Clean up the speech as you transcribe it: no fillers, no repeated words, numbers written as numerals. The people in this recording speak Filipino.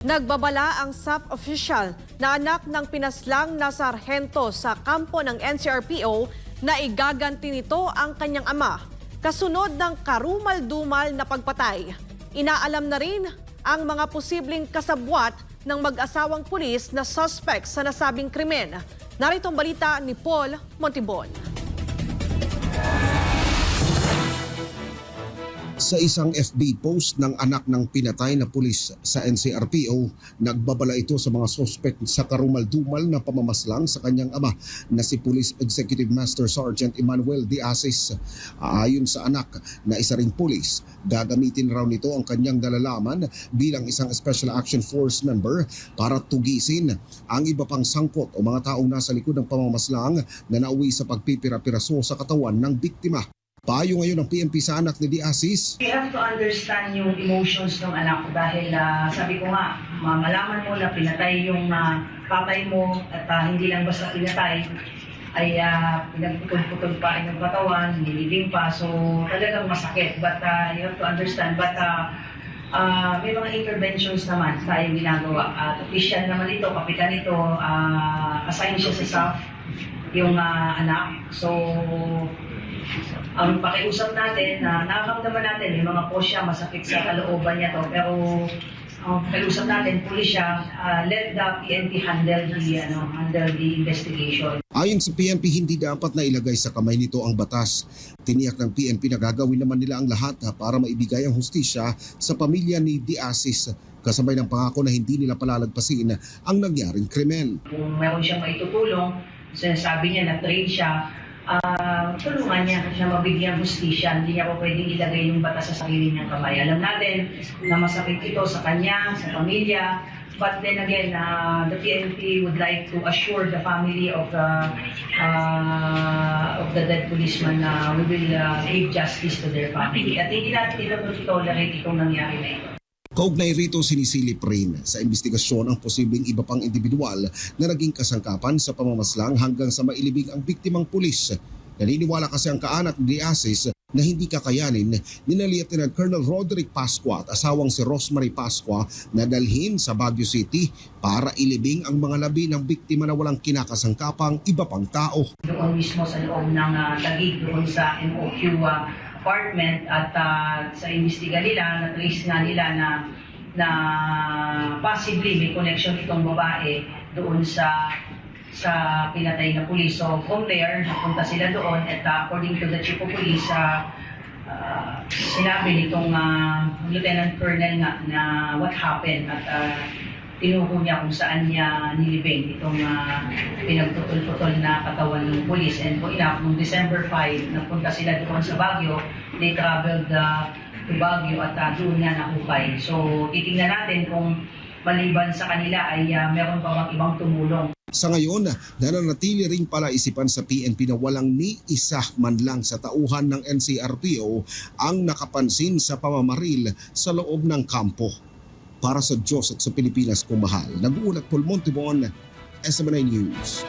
Nagbabala ang SAF official na anak ng pinaslang na sarhento sa kampo ng NCRPO na igaganti nito ang kanyang ama. Kasunod ng karumal-dumal na pagpatay. Inaalam na rin ang mga posibleng kasabwat ng mag-asawang pulis na suspect sa nasabing krimen. Narito ang balita ni Paul Montibon. Sa isang FB post ng anak ng pinatay na pulis sa NCRPO, nagbabala ito sa mga sospek sa karumal-dumal na pamamaslang sa kanyang ama na si Police Executive Master Sergeant Emmanuel D. Asis. Ayon sa anak na isa ring pulis, gagamitin raw nito ang kanyang nalalaman bilang isang Special Action Force member para tugisin ang iba pang sangkot o mga taong nasa likod ng pamamaslang na nauwi sa pagpipira-piraso sa katawan ng biktima. Payo ngayon ng PNP sa anak ni D. Asis. You have to understand yung emotions ng anak ko dahil sabi ko nga, malaman mo na pinatay yung tatay mo at hindi lang basta pinatay, ay pinagputol-putol pa yung katawan, nilibing pa, so talagang masakit. But you have to understand, but may mga interventions naman tayong ginagawa. Official naman ito, kapitan ito, assign siya sa SAF, yung anak. So, ang pakiusap natin, nakakamdaman natin, yung mga posya, masakit sa kalooban niya to, pero ang pakiusap natin, pulis siya, let the PNP handle the investigation. Ayon sa PNP, hindi dapat na ilagay sa kamay nito ang batas. Tiniyak ng PNP na gagawin naman nila ang lahat para maibigay ang hustisya sa pamilya ni D. Asis, kasabay ng pangako na hindi nila palalagpasin ang nangyaring krimen. Kung meron siyang maitutulong, sinasabi niya na train siya, tulungan niya siya mabigyan hustisya. Hindi niya po pwedeng ilagay yung batas sa sarili niyang kamay. Alam natin na masakit ito sa kanya, sa pamilya. But then again, the PNP would like to assure the family of the dead policeman na we will give justice to their family. At hindi natin ito tolerate itong nangyari na ito. Kaugnay rito, sinisilip rin sa investigasyon ang posibleng iba pang individual na naging kasangkapan sa pamamaslang hanggang sa mailibing ang biktimang pulis. Naniniwala kasi ang kaanak ni Asis na hindi kakayanin ni Lieutenant Colonel Roderick Pascua at asawang si Rosemary Pascua na dalhin sa Baguio City para ilibing ang mga labi ng biktima na walang kinakasangkapang iba pang tao. Doon mismo sa loob ng Taguig, doon sa MOQ apartment at sa imbestiga nila, na-trace nga nila na possibly may connection itong babae doon sa pinatay na pulis. So from there, napunta sila doon at according to the chief of police, sinabi nitong Lieutenant Colonel na what happened at tinuko niya kung saan niya nilibing itong pinagputol-putol na katawan ng pulis. And kung enough, noong December 5, napunta sila doon sa Baguio. They traveled to Baguio at doon nga nahukay. So titingnan natin kung maliban sa kanila ay meron pa bang ibang tumulong. Sa ngayon, nananatili ring palaisipan sa PNP na walang ni isa man lang sa tauhan ng NCRPO ang nakapansin sa pamamaril sa loob ng kampo. Para sa Diyos at sa Pilipinas kung mahal, nag-uulat Paul Montibon, SMNI News.